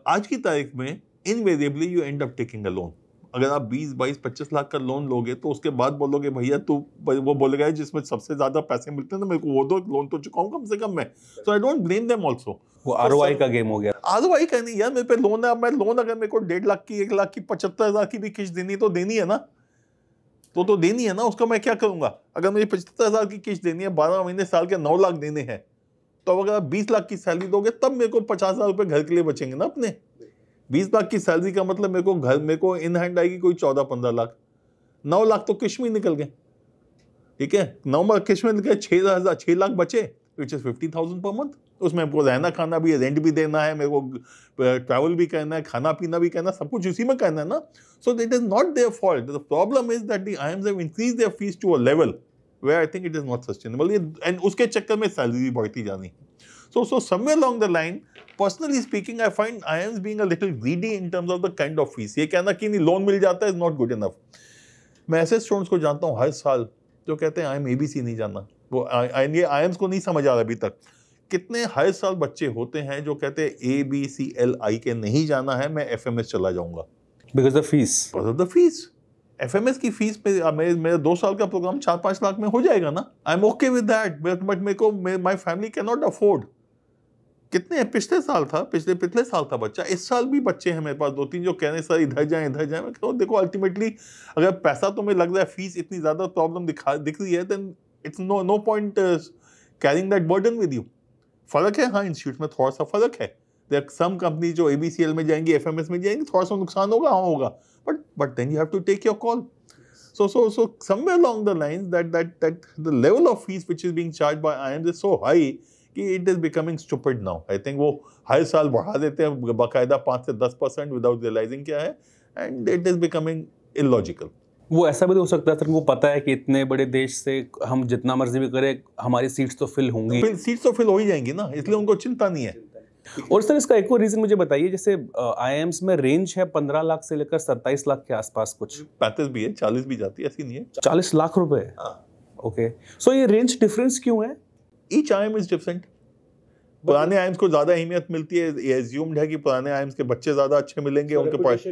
आज की तारीख में invariably you and up taking a loan. अगर आप 20, 22, 25 लाख का लोन लोगे तो उसके बाद बोलोगे भैया तू, वो बोलेगा जिसमें सबसे ज्यादा पैसे मिलते हैं ना मेरे को वो दो, लोन तो चुकाऊं कम से कम मैं। So I don't blame them also. वो ROI का गेम हो गया। ROI का नहीं यार, मेरे पे लोन है, मैं लोन अगर मेरे को 1.5 लाख की, 1 लाख की, 75,000 की भी किस्त देनी तो देनी है ना, तो देनी है ना, उसका मैं क्या करूंगा? अगर मुझे 75,000 की किस्त देनी है, 12 महीने साल के 9 लाख देने हैं, तो अगर आप 20 लाख की सैलरी दोगे तब मेरे को 50,000 रुपए घर के लिए बचेंगे ना अपने। 20 लाख की सैलरी का मतलब मेरे को इन हैंड आएगी कोई 14-15 लाख। 9 लाख तो किश में निकल गए, ठीक है, 9 लाख किश में निकल गए, 6 लाख बचे, विच इज 50,000 पर मंथ। उसमें मेरे को रहना खाना भी, रेंट भी देना है, मेरे को ट्रैवल भी करना है, खाना पीना भी करना है, सब कुछ उसी में करना है ना। So it is not their fault, the problem is that the IIMs have increased their fees to a level where I think it is not sustainable, and उसके चक्कर में सैलरी भी बढ़ती जानी। So somewhere along the line, personally speaking, I find IIMs being a little greedy in terms of the kind of fees. ये कहना कि नहीं लोन मिल जाता है is not good enough. मैं ऐसे स्टूडेंट्स को जानता हूँ हर साल जो कहते हैं IIM ABC नहीं जाना, वो ये IIMs को नहीं समझ आ रहा अभी तक। कितने हर साल बच्चे होते हैं जो कहते हैं ABCLI के नहीं जाना है, मैं FMS चला जाऊंगा। Because of fees. Because of the fees. FMS की फीस पे मेरा 2 साल का प्रोग्राम 4-5 लाख में हो जाएगा ना। I am okay with that, but मेरे को my family can not afford. कितने पिछले साल था बच्चा, इस साल भी बच्चे हैं मेरे पास 2-3 जो कह रहे हैं सर इधर जाएं। मैं कहता हूँ देखो अल्टीमेटली अगर पैसा तुम्हें लग रहा है, फीस इतनी ज्यादा प्रॉब्लम दिख रही है, then it's no point carrying that burden with you. फर्क है, हाँ इंस्टीट्यूट में थोड़ा सा फर्क है। देयर सम कंपनी जो ABCL में जाएंगी, FMS में जाएंगी, थोड़ा सा नुकसान होगा, हाँ होगा, but then you have to take your call. So somewhere along the lines that the level of fees which is being charged by IIMs is so high कि it is becoming stupid now. I think वो हर साल बढ़ा देते हैं बाकायदा 5 से 10% without realizing क्या है, and it is becoming illogical. वो ऐसा भी तो हो सकता है सर, उनको पता है कि इतने बड़े देश से हम जितना मर्जी भी करें हमारी सीट्स तो फिल होंगी, सीट्स तो फिल हो ही जाएंगी ना, इसलिए उनको चिंता नहीं है। और सर इसका एक और रीजन मुझे बताइए, जैसे IIMs में रेंज है 15 लाख से लेकर 27 लाख के आसपास, कुछ 35 भी है, 40 भी जाती है, ऐसी नहीं है। 40 लाख रुपए। ओके, सो ये रेंज डिफरेंस क्यों है? Each IIM is different. पुराने IIMs को ज्यादा अहमियत मिलती है, ये assumed है कि पुराने IIMs के बच्चे ज्यादा अच्छे मिलेंगे, उनके पास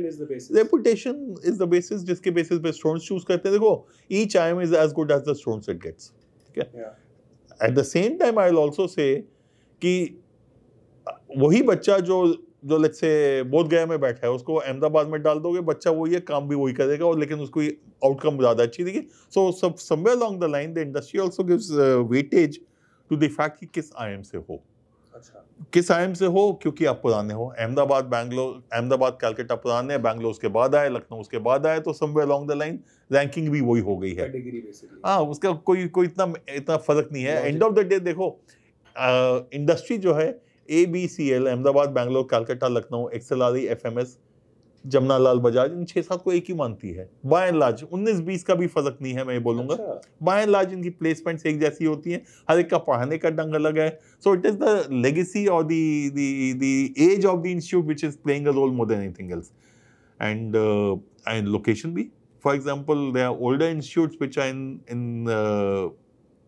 reputation is the basis जिसके बेसिस पे स्टूडेंट्स चूज करते हैं। देखो each IIM is as good as the students it gets, ठीक है। At the same time I will also say कि वही बच्चा जो लेट्स से बोध गया में बैठा है, उसको अहमदाबाद में डाल दोगे, बच्चा वही है, काम भी वही करेगा, और लेकिन उसको आउटकम ज्यादा अच्छी देगी। So somewhere along the line the industry also gives weightage to the fact कि किस IIM से हो। अच्छा, किस IIM से हो, क्योंकि आप पुराने हो। अहमदाबाद कैलकाटा पुराने, बैंगलोर उसके बाद आए, लखनऊ उसके बाद आए, तो somewhere along the line ranking भी वही हो गई है। हाँ, उसका कोई इतना फर्क नहीं है। एंड ऑफ द डे देखो इंडस्ट्री जो है ABCL Ahmedabad, Bangalore, Calcutta, Lucknow, XLRE, FMS, Jamnalal Bajaj, इन 6-7 को एक ही मानती है बाय एंड लार्ज। 19-20 का भी फर्क नहीं है, मैं ये बोलूंगा। बाय एंड लार्ज इनकी प्लेसमेंट्स एक जैसी होती हैं, हर एक का पढ़ाने का ढंग अलग है। So it is the legacy और the age of the institute which is playing a role more than anything else, and location भी। For example there are older institutes which are in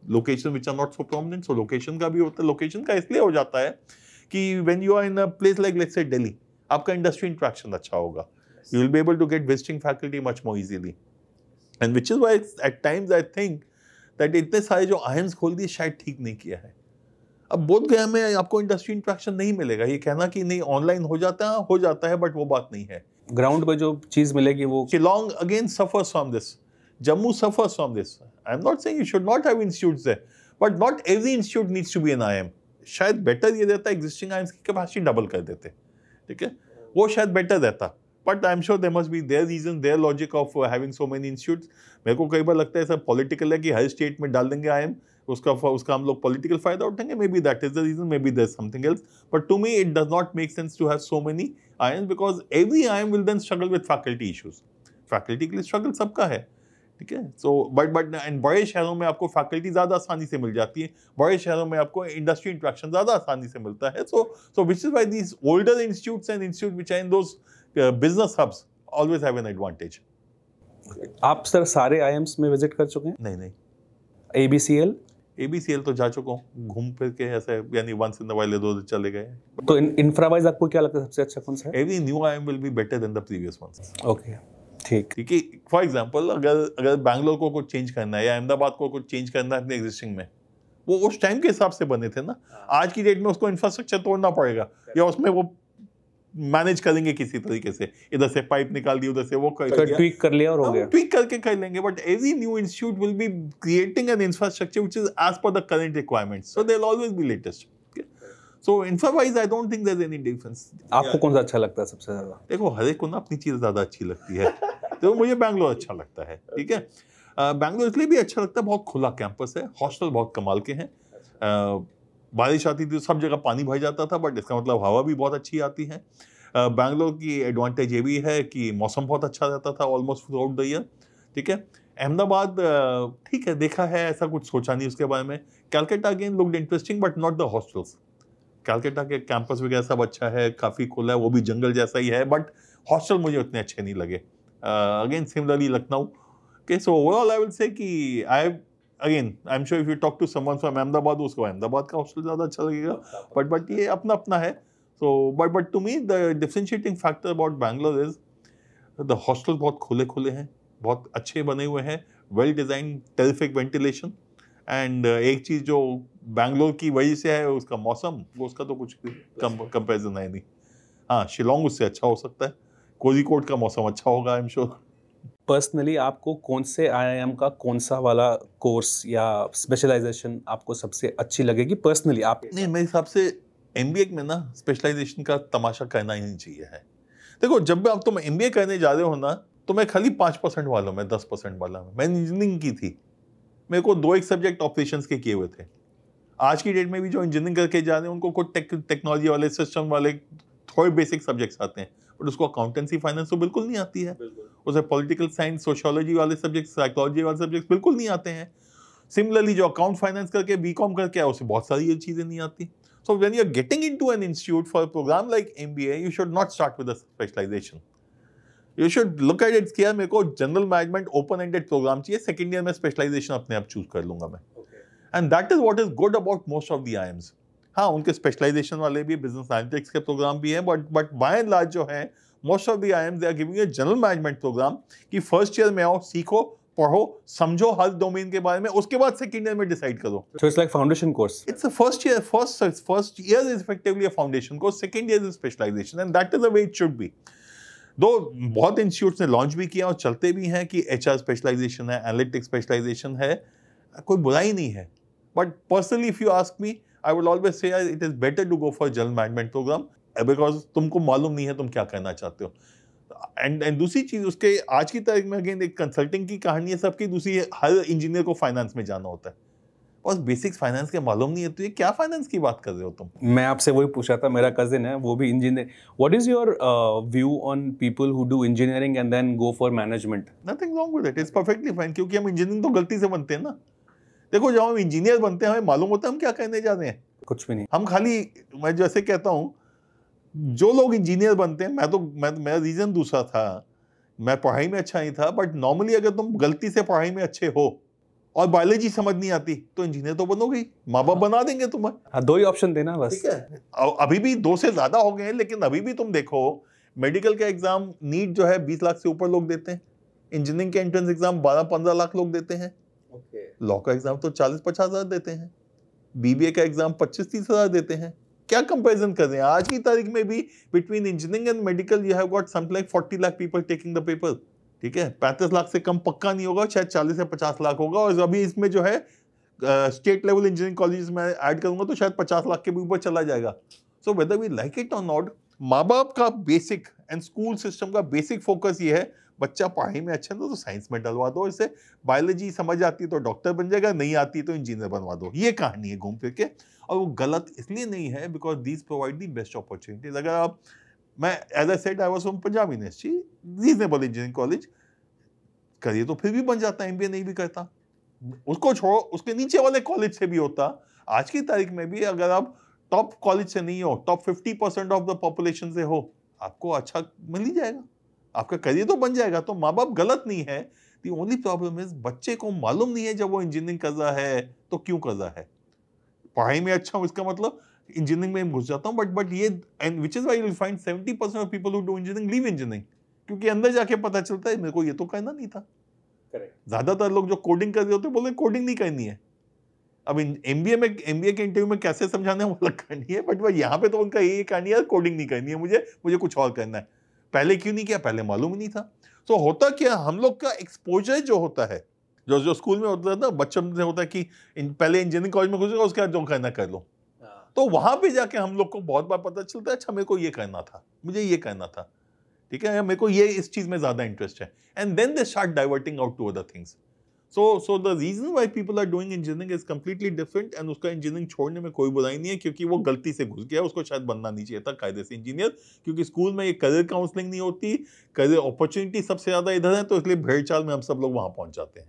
location which are not so prominent, so location का भी होता है। Location का इसलिए हो जाता है कि when you are in a place like let's say Delhi, आपका इंडस्ट्री इंटरेक्शन अच्छा होगा, you will be able to get visiting faculty much more easily, and which is why at times I think that इतने सारे जो IIMs खोल दिए शायद ठीक नहीं किया है। अब बोध गया में आपको इंडस्ट्री इंटरेक्शन नहीं मिलेगा, ये कहना कि नहीं ऑनलाइन हो जाता है, बट वो बात नहीं है। ग्राउंड पे जो चीज मिलेगी वो। Shillong again suffers from this, Jammu suffers from this. I'm not saying you should not have institutes there, but not every institute needs to be an IIM. शायद बेटर ये रहता एग्जिस्टिंग IIMs की कैपेसिटी डबल कर देते, ठीक है, वो शायद बेटर रहता। But I am sure there must be their reason, their logic of having so many institutes. मेरे को कई बार लगता है सब पॉलिटिकल है कि हर स्टेट में डाल देंगे IIM, उसका हम लोग पॉलिटिकल फायदा उठाएंगे। Maybe that is the reason, maybe there something else, but to me it does not make sense to have so many IIMs because every IIM will then struggle with faculty issues. Faculty के लिए struggle सबका है, ठीक है। So but and बड़े शहरों में आपको फैकल्टी ज्यादा आसानी से मिल जाती है, बड़े शहरों में आपको इंडस्ट्री इंटरेक्शन ज्यादा आसानी से मिलता है। So which is why these older institutes and institute which are in those business hubs always have an advantage. आप सर सारे IIMs में विजिट कर चुके हैं? नहीं। ABCL तो जा चुका हूँ, घूम फिर के ऐसे, यानी once in a while इधर उधर चले गए। तो इंफ्रा वाइज आपको क्या लगता है सबसे अच्छा कौन सा है? Every new IIM will be better than the previous ones. Okay, ठीक है। फॉर एग्जाम्पल अगर बैंगलोर को कुछ चेंज करना है या अहमदाबाद को कुछ चेंज करना है अपने एग्जिस्टिंग में, वो उस टाइम के हिसाब से बने थे ना। आज की डेट में उसको इंफ्रास्ट्रक्चर तोड़ना पड़ेगा या उसमें वो मैनेज करेंगे किसी तरीके से, इधर से पाइप निकाल दी, उधर से वो ट्वीक कर लिया और हो गया। ट्वीक करके कर लेंगे, but every new institute will be creating an infrastructure which is as per the current requirements, so they will always be latest. So infra wise I don't think there is any difference. आपको कौन सा अच्छा लगता है सबसे ज्यादा? देखो, हर एक को ना अपनी चीज़ ज़्यादा अच्छी लगती है। तो मुझे बैंगलोर अच्छा लगता है, ठीक है। बैंगलोर इसलिए भी अच्छा लगता है, बहुत खुला कैंपस है, हॉस्टल बहुत कमाल के हैं। बारिश आती थी तो सब जगह पानी भर जाता था, बट इसका मतलब हवा भी बहुत अच्छी आती है। बैंगलोर की एडवांटेज ये भी है कि मौसम बहुत अच्छा रहता था almost through out the year, ठीक है। अहमदाबाद ठीक है, देखा है, ऐसा कुछ सोचा नहीं उसके बारे में। Calcutta again looked interesting but not the hostels. Calcutta के कैंपस वगैरह सब अच्छा है, काफ़ी खुला है, वो भी जंगल जैसा ही है, बट हॉस्टल मुझे उतने अच्छे नहीं लगे। अगेन सिमिलरली लखनऊ के। So overall I will say कि I am sure if you talk to someone from Ahmedabad, उसको अहमदाबाद का हॉस्टल ज़्यादा अच्छा लगेगा, बट ये अपना अपना है। So but to me the differentiating factor about Bangalore is the hostel बहुत खुले खुले हैं, बहुत अच्छे बने हुए हैं, well design, terrific ventilation. And एक चीज़ जो बैंगलोर की वजह से है उसका मौसम, वो उसका तो कुछ कंपेरिजन है नहीं। हाँ, शिलोंग उससे अच्छा हो सकता है, कोझिकोड का मौसम अच्छा होगा आई एम श्योर। पर्सनली आपको कौन से आईआईएम का कौन सा वाला कोर्स या स्पेशलाइजेशन आपको सबसे अच्छी लगेगी पर्सनली? आप नहीं, मेरे हिसाब से एमबीए में ना स्पेशलाइजेशन का तमाशा करना ही नहीं चाहिए है। देखो, जब भी आप तुम एमबीए करने जा रहे हो ना, तो मैं खाली 5% वाला हूँ, मैं 10% वाला हूँ। मैंने इंजीनियरिंग की थी, मेरे को 2 एक सब्जेक्ट ऑपरेशंस के किए हुए थे। आज की डेट में भी जो इंजीनियरिंग करके जा रहे हैं उनको कुछ टेक्नोलॉजी वाले, सिस्टम वाले थोड़े बेसिक सब्जेक्ट्स आते हैं, बट उसको अकाउंटेंसी फाइनेंस तो बिल्कुल नहीं आती है। उसे पॉलिटिकल साइंस, सोशियोलॉजी वाले सब्जेक्ट, साइकोलॉजी वाले सब्जेक्ट बिल्कुल नहीं आते हैं। सिमिलरली जो अकाउंट फाइनेंस करके बीकॉम करके आया, उसे बहुत सारी ये चीज़ें नहीं आती। So when you are getting into an institute for a programme like MBA, you should not start with a specialisation. You should look at it कि यार मेरे को general management open ended programme चाहिए, सेकंड ईयर में specialisation अपने आप choose कर लूंगा मैं। And that is what is good about most of the IIMs. हाँ, उनके स्पेशलाइजेशन वाले भी, बिजनेस एनालिटिक्स के प्रोग्राम भी हैं, बट बाय एंड लार्ज जो है most of the IIMs they are giving a general management programme कि फर्स्ट ईयर में आओ, सीखो, पढ़ो, समझो हर डोमेन के बारे में, उसके बाद सेकंड ईयर में डिसाइड करो। So it's like foundation course. It's a first year is effectively a foundation course, second year is specialization, and that is the way it should be. दो बहुत इंस्टीट्यूट्स ने लॉन्च भी किया और चलते भी हैं कि एचआर स्पेशलाइजेशन है, एनालिटिक्स स्पेशलाइजेशन है, कोई बुराई नहीं है। But personally if you ask me, I will always say it is better to go for general management programme, because तुमको मालूम नहीं है तुम क्या करना चाहते हो। एंड दूसरी चीज, उसके आज की तारीख में अगेन एक कंसल्टिंग की कहानी है सबकी। दूसरी, हर इंजीनियर को फाइनेंस में जाना होता है, बस बेसिक्स फाइनेंस के मालूम नहीं है, तो ये क्या फाइनेंस की बात कर रहे हो तुम? मैं आपसे वही पूछा था, मेरा कजिन है वो भी engineer. What is your view on people who do engineering and then go for management? Nothing wrong with it, it's perfectly fine, क्योंकि हम इंजीनियरिंग तो गलती से बनते हैं ना। देखो, जब हम इंजीनियर बनते हैं हमें मालूम होता है हम क्या करने जा रहे हैं, कुछ भी नहीं। हम खाली, मैं जैसे कहता हूँ, जो लोग इंजीनियर बनते हैं, मेरा रीजन दूसरा था, मैं पढ़ाई में अच्छा नहीं था, बट नॉर्मली अगर तुम गलती से पढ़ाई में अच्छे हो और बायोलॉजी समझ नहीं आती तो इंजीनियर तो बनोगे ही, माँ बाप बना देंगे तुम्हें। हाँ, 2 ही ऑप्शन देना बस। ठीक है, अभी भी 2 से ज्यादा हो गए हैं, लेकिन अभी भी तुम देखो, मेडिकल का एग्जाम नीट जो है 20 लाख से ऊपर लोग देते हैं, इंजीनियरिंग के एंट्रेंस एग्जाम 12-15 लाख लोग देते हैं, लॉ का एग्जाम तो 40-50 हजार देते हैं, बीबीए का एग्जाम 25-30 हजार देते हैं। क्या कंपैरिजन कर रहे हैं? आज की तारीख में भी between engineering and medical you have got something like 40 lakh people taking the paper. ठीक है, 35 लाख से कम पक्का नहीं होगा, शायद 40 से 50 लाख होगा, और अभी इसमें जो है स्टेट लेवल इंजीनियरिंग कॉलेज में ऐड करूंगा तो शायद 50 लाख के भी ऊपर चला जाएगा। So whether we like it or not, माँ बाप का बेसिक एंड स्कूल सिस्टम का बेसिक फोकस ये है, बच्चा पढ़ाई में अच्छा तो साइंस में डलवा दो, इससे बायोलॉजी समझ आती तो डॉक्टर बन जाएगा, नहीं आती तो इंजीनियर बनवा दो। ये कहानी है घूम फिर के, और वो गलत इसलिए नहीं है because these provide the best opportunities. अगर आप, मैं as I said I was from Punjab university, reasonable engineering college, करिए तो फिर भी बन जाता, एमबीए नहीं भी करता, उसको छोड़ो, उसके नीचे वाले कॉलेज से भी होता। आज की तारीख में भी अगर आप टॉप कॉलेज से नहीं हो, टॉप 50% ऑफ द पॉपुलेशन से हो, आपको अच्छा मिल ही जाएगा, आपका करियर तो बन जाएगा। तो माँ बाप गलत नहीं है, दी ओनली प्रॉब्लम इज बच्चे को मालूम नहीं है जब वो इंजीनियरिंग कर रहा है तो क्यों कर रहा है। पढ़ाई में अच्छा हूँ इसका मतलब इंजीनियरिंग में घुस जाता हूँ, बट ये, and which is why you will find 70% of people who do engineering leave engineering, क्योंकि अंदर जाके पता चलता है मेरे को ये तो करना नहीं था। ज्यादातर लोग जो कोडिंग कर रहे होते बोले कोडिंग नहीं करनी है, अब एमबीए के इंटरव्यू में कैसे समझाना है वो अलग कहानी है, बट वो यहाँ पे तो उनका ये कहानी है, कोडिंग नहीं करनी है मुझे कुछ और करना है। पहले क्यों नहीं किया? पहले मालूम ही नहीं था। तो होता क्या, हम लोग का एक्सपोजर जो होता है, जो स्कूल में होता है ना, बच्चों से होता है कि पहले इंजीनियरिंग कॉलेज में घुसेगा, उसके बाद जो करना कर लो। तो वहां पे जाके हम लोग को बहुत बार पता चलता है, अच्छा मेरे को ये करना था, मुझे ये करना था, ठीक है, मेरे को ये इस चीज में ज्यादा इंटरेस्ट है, and then they start diverting out to other things. So the reason why people are doing engineering is completely different, and उसका इंजीनियरिंग छोड़ने में कोई बुराई नहीं है, क्योंकि वो गलती से घुस गया, उसको शायद बनना नहीं चाहिए था कायदे से इंजीनियर, क्योंकि स्कूल में ये करियर काउंसलिंग नहीं होती, करियर अपॉर्चुनिटी सबसे ज्यादा इधर है, तो इसलिए भेड़ चाल में हम सब लोग वहां पहुंच जाते हैं।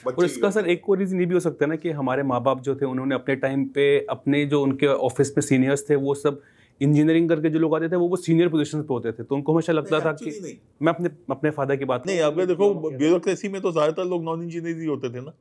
और इसका सर एक और रीज़न ये भी हो सकता है ना कि हमारे माँ बाप जो थे उन्होंने अपने टाइम पे अपने जो उनके ऑफिस में सीनियर्स थे वो सब इंजीनियरिंग करके जो लोग आते थे वो सीनियर पोजीशन पे होते थे, तो उनको हमेशा लगता था कि मैं अपने फादर की बात नहीं, अगर देखो ब्यूरोक्रेसी में तो ज्यादातर लोग नॉन इंजीनियर ही होते थे ना।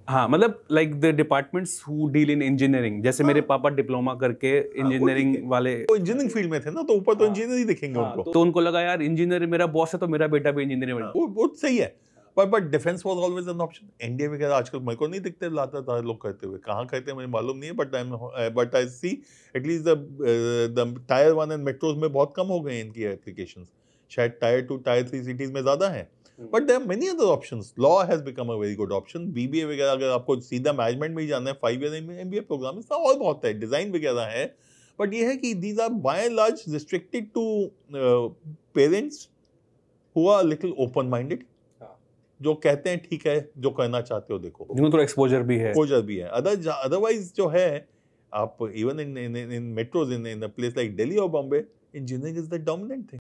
हाँ, मतलब like the departments who deal in engineering, जैसे मेरे पापा डिप्लोमा करके इंजीनियरिंग वाले तो इंजीनियरिंग फील्ड में थे ना, तो ऊपर तो इंजीनियर ही दिखेंगे उनको, तो उनको लगा यार इंजीनियर मेरा बॉस है तो मेरा बेटा भी इंजीनियर बने। वो सही है, but defence was always an option. NDA वगैरह आजकल मेरे को नहीं दिखते लाता लोग करते हुए, कहाँ करते हैं मुझे मालूम नहीं है, but I see at least the tier 1 and metros में बहुत कम हो गए इनकी एप्लीकेशंस, शायद टायर 2 टायर 3 सिटीज में ज्यादा है, but there are many other options. Law has become a very good option, BBA वगैरह अगर आपको सीधा मैनेजमेंट में ही जाना है, 5 ईयर एमबीए प्रोग्राम इसका और बहुत है, डिजाइन वगैरह है, बट ये है कि these are by and large restricted to parents who are little open minded, जो कहते हैं ठीक है जो करना चाहते हो देखो, जिनको थोड़ा एक्सपोजर भी है। अदरवाइज जो है, आप even in metros in a place like Delhi और Bombay, engineering is the dominant thing.